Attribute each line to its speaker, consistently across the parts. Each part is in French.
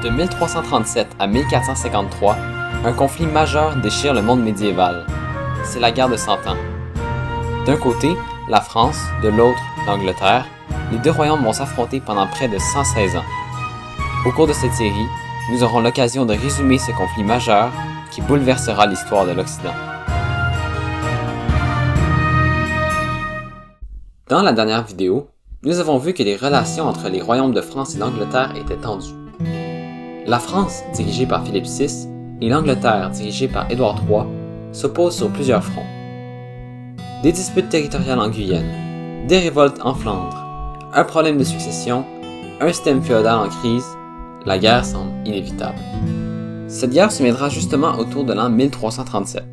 Speaker 1: De 1337 à 1453, un conflit majeur déchire le monde médiéval. C'est la guerre de Cent Ans. D'un côté, la France, de l'autre, l'Angleterre, les deux royaumes vont s'affronter pendant près de 116 ans. Au cours de cette série, nous aurons l'occasion de résumer ce conflit majeur qui bouleversera l'histoire de l'Occident. Dans la dernière vidéo, nous avons vu que les relations entre les royaumes de France et d'Angleterre étaient tendues. La France, dirigée par Philippe VI, et l'Angleterre, dirigée par Édouard III, s'opposent sur plusieurs fronts. Des disputes territoriales en Guyane, des révoltes en Flandre, un problème de succession, un système féodal en crise, la guerre semble inévitable. Cette guerre se mènera justement autour de l'an 1337.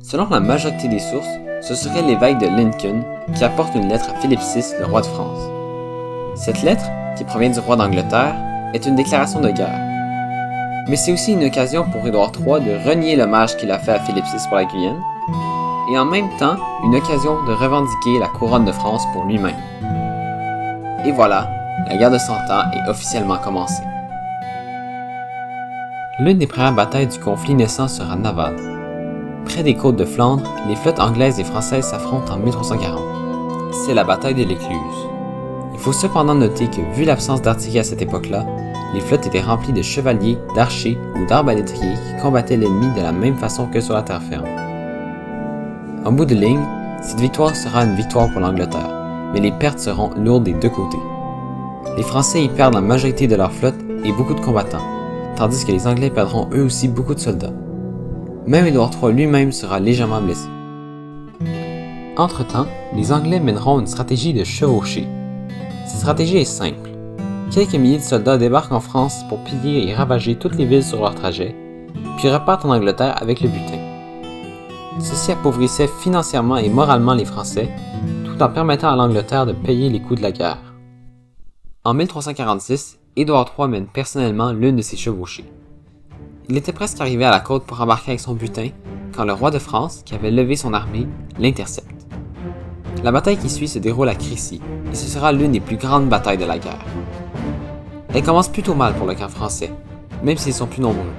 Speaker 1: Selon la majorité des sources, ce serait l'évêque de Lincoln qui apporte une lettre à Philippe VI, le roi de France. Cette lettre, qui provient du roi d'Angleterre, est une déclaration de guerre. Mais c'est aussi une occasion pour Édouard III de renier l'hommage qu'il a fait à Philippe VI pour la Guyane, et en même temps une occasion de revendiquer la couronne de France pour lui-même. Et voilà, la guerre de Cent Ans est officiellement commencée. L'une des premières batailles du conflit naissant sera navale. Près des côtes de Flandre, les flottes anglaises et françaises s'affrontent en 1340. C'est la bataille de l'Écluse. Il faut cependant noter que, vu l'absence d'artillerie à cette époque-là, les flottes étaient remplies de chevaliers, d'archers ou d'arbalétriers qui combattaient l'ennemi de la même façon que sur la terre ferme. En bout de ligne, cette victoire sera une victoire pour l'Angleterre, mais les pertes seront lourdes des deux côtés. Les Français y perdent la majorité de leur flotte et beaucoup de combattants, tandis que les Anglais perdront eux aussi beaucoup de soldats. Même Édouard III lui-même sera légèrement blessé. Entre-temps, les Anglais mèneront une stratégie de chevauchée. Cette stratégie est simple. Quelques milliers de soldats débarquent en France pour piller et ravager toutes les villes sur leur trajet, puis repartent en Angleterre avec le butin. Ceci appauvrissait financièrement et moralement les Français, tout en permettant à l'Angleterre de payer les coûts de la guerre. En 1346, Édouard III mène personnellement l'une de ces chevauchées. Il était presque arrivé à la côte pour embarquer avec son butin, quand le roi de France, qui avait levé son armée, l'intercepte. La bataille qui suit se déroule à Crécy, et ce sera l'une des plus grandes batailles de la guerre. Elle commence plutôt mal pour le camp français, même s'ils sont plus nombreux.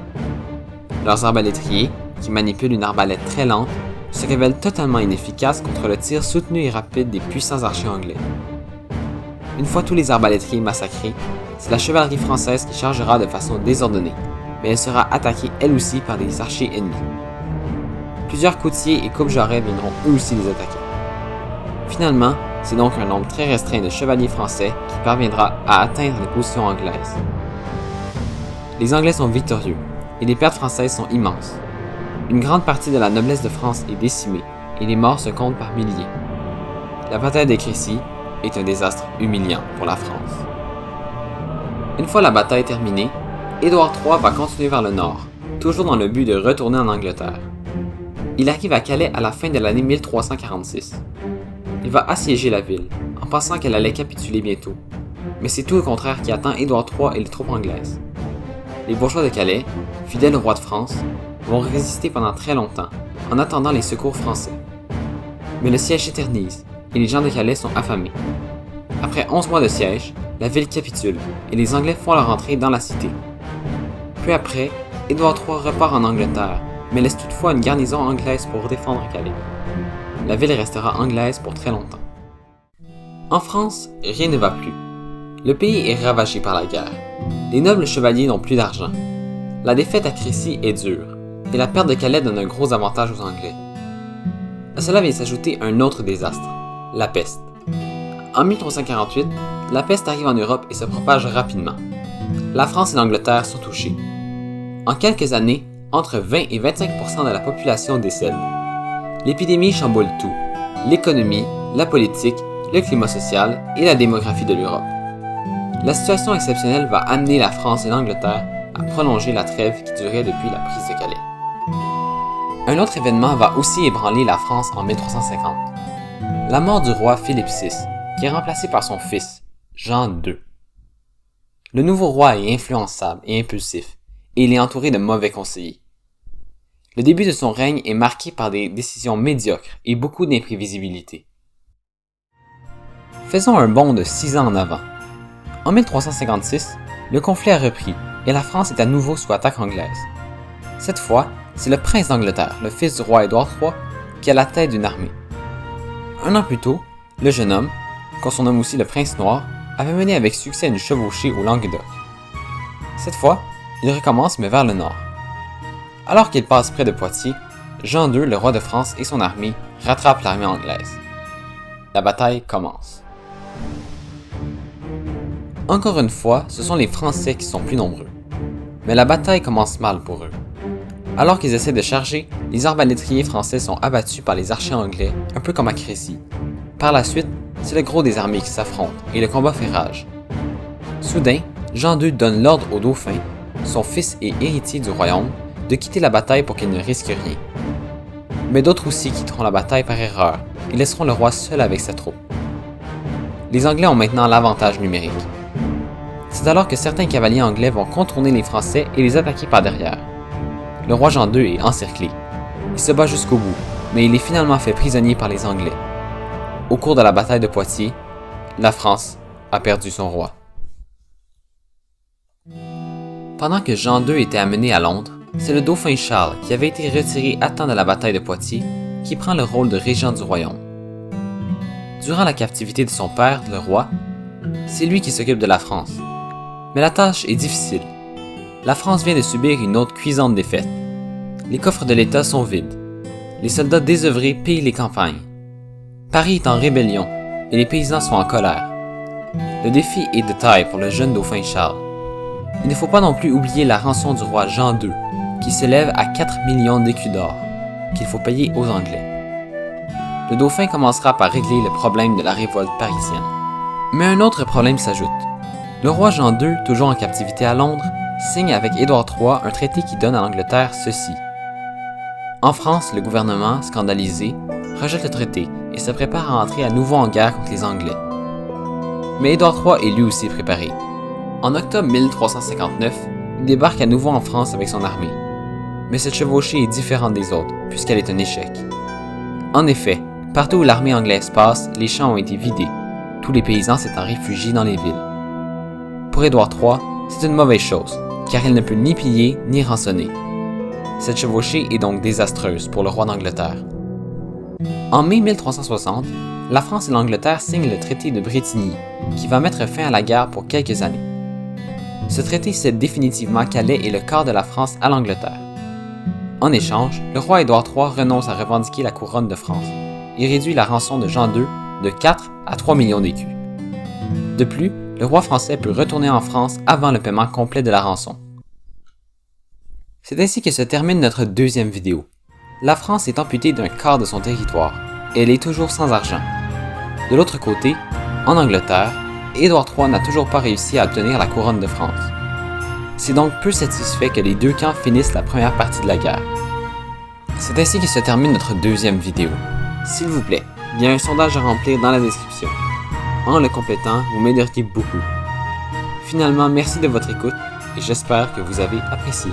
Speaker 1: Leurs arbalétriers, qui manipulent une arbalète très lente, se révèlent totalement inefficaces contre le tir soutenu et rapide des puissants archers anglais. Une fois tous les arbalétriers massacrés, c'est la chevalerie française qui chargera de façon désordonnée, mais elle sera attaquée elle aussi par des archers ennemis. Plusieurs courtiers et coupe-jarrets viendront eux aussi les attaquer. Finalement, c'est donc un nombre très restreint de chevaliers français qui parviendra à atteindre les positions anglaises. Les Anglais sont victorieux, et les pertes françaises sont immenses. Une grande partie de la noblesse de France est décimée, et les morts se comptent par milliers. La bataille de Crécy est un désastre humiliant pour la France. Une fois la bataille terminée, Édouard III va continuer vers le nord, toujours dans le but de retourner en Angleterre. Il arrive à Calais à la fin de l'année 1346. Il va assiéger la ville, en pensant qu'elle allait capituler bientôt. Mais c'est tout le contraire qui attend Édouard III et les troupes anglaises. Les bourgeois de Calais, fidèles au roi de France, vont résister pendant très longtemps, en attendant les secours français. Mais le siège s'éternise, et les gens de Calais sont affamés. Après 11 mois de siège, la ville capitule, et les Anglais font leur entrée dans la cité. Peu après, Édouard III repart en Angleterre, mais laisse toutefois une garnison anglaise pour défendre Calais. La ville restera anglaise pour très longtemps. En France, rien ne va plus. Le pays est ravagé par la guerre. Les nobles chevaliers n'ont plus d'argent. La défaite à Crécy est dure, et la perte de Calais donne un gros avantage aux Anglais. À cela vient s'ajouter un autre désastre, la peste. En 1348, la peste arrive en Europe et se propage rapidement. La France et l'Angleterre sont touchées. En quelques années, entre 20 et 25% de la population décède. L'épidémie chamboule tout, l'économie, la politique, le climat social et la démographie de l'Europe. La situation exceptionnelle va amener la France et l'Angleterre à prolonger la trêve qui durait depuis la prise de Calais. Un autre événement va aussi ébranler la France en 1350. La mort du roi Philippe VI, qui est remplacé par son fils, Jean II. Le nouveau roi est influençable et impulsif, et il est entouré de mauvais conseillers. Le début de son règne est marqué par des décisions médiocres et beaucoup d'imprévisibilité. Faisons un bond de 6 ans en avant. En 1356, le conflit a repris et la France est à nouveau sous attaque anglaise. Cette fois, c'est le prince d'Angleterre, le fils du roi Édouard III, qui a la tête d'une armée. Un an plus tôt, le jeune homme, qu'on surnomme aussi le prince noir, avait mené avec succès une chevauchée au Languedoc. Cette fois, il recommence mais vers le nord. Alors qu'il passe près de Poitiers, Jean II, le roi de France et son armée rattrapent l'armée anglaise. La bataille commence. Encore une fois, ce sont les Français qui sont plus nombreux. Mais la bataille commence mal pour eux. Alors qu'ils essaient de charger, les arbalétriers français sont abattus par les archers anglais, un peu comme à Crécy. Par la suite, c'est le gros des armées qui s'affrontent et le combat fait rage. Soudain, Jean II donne l'ordre au dauphin, son fils et héritier du royaume, de quitter la bataille pour qu'il ne risque rien. Mais d'autres aussi quitteront la bataille par erreur et laisseront le roi seul avec sa troupe. Les Anglais ont maintenant l'avantage numérique. C'est alors que certains cavaliers anglais vont contourner les Français et les attaquer par derrière. Le roi Jean II est encerclé. Il se bat jusqu'au bout, mais il est finalement fait prisonnier par les Anglais. Au cours de la bataille de Poitiers, la France a perdu son roi. Pendant que Jean II était amené à Londres, c'est le dauphin Charles, qui avait été retiré à temps de la bataille de Poitiers, qui prend le rôle de régent du royaume. Durant la captivité de son père, le roi, c'est lui qui s'occupe de la France. Mais la tâche est difficile. La France vient de subir une autre cuisante défaite. Les coffres de l'État sont vides. Les soldats désœuvrés pillent les campagnes. Paris est en rébellion et les paysans sont en colère. Le défi est de taille pour le jeune dauphin Charles. Il ne faut pas non plus oublier la rançon du roi Jean II, qui s'élève à 4 millions d'écus d'or, qu'il faut payer aux Anglais. Le dauphin commencera par régler le problème de la révolte parisienne. Mais un autre problème s'ajoute. Le roi Jean II, toujours en captivité à Londres, signe avec Édouard III un traité qui donne à l'Angleterre ceci. En France, le gouvernement, scandalisé, rejette le traité et se prépare à entrer à nouveau en guerre contre les Anglais. Mais Édouard III est lui aussi préparé. En octobre 1359, il débarque à nouveau en France avec son armée. Mais cette chevauchée est différente des autres, puisqu'elle est un échec. En effet, partout où l'armée anglaise passe, les champs ont été vidés, tous les paysans s'étant réfugiés dans les villes. Pour Édouard III, c'est une mauvaise chose, car il ne peut ni piller ni rançonner. Cette chevauchée est donc désastreuse pour le roi d'Angleterre. En mai 1360, la France et l'Angleterre signent le traité de Brétigny, qui va mettre fin à la guerre pour quelques années. Ce traité cède définitivement Calais et le quart de la France à l'Angleterre. En échange, le roi Édouard III renonce à revendiquer la couronne de France et réduit la rançon de Jean II de 4 à 3 millions d'écus. De plus, le roi français peut retourner en France avant le paiement complet de la rançon. C'est ainsi que se termine notre deuxième vidéo. La France est amputée d'un quart de son territoire et elle est toujours sans argent. De l'autre côté, en Angleterre, Édouard III n'a toujours pas réussi à obtenir la couronne de France. C'est donc peu satisfait que les deux camps finissent la première partie de la guerre. C'est ainsi que se termine notre deuxième vidéo. S'il vous plaît, il y a un sondage à remplir dans la description. En le complétant, vous m'aideriez beaucoup. Finalement, merci de votre écoute et j'espère que vous avez apprécié.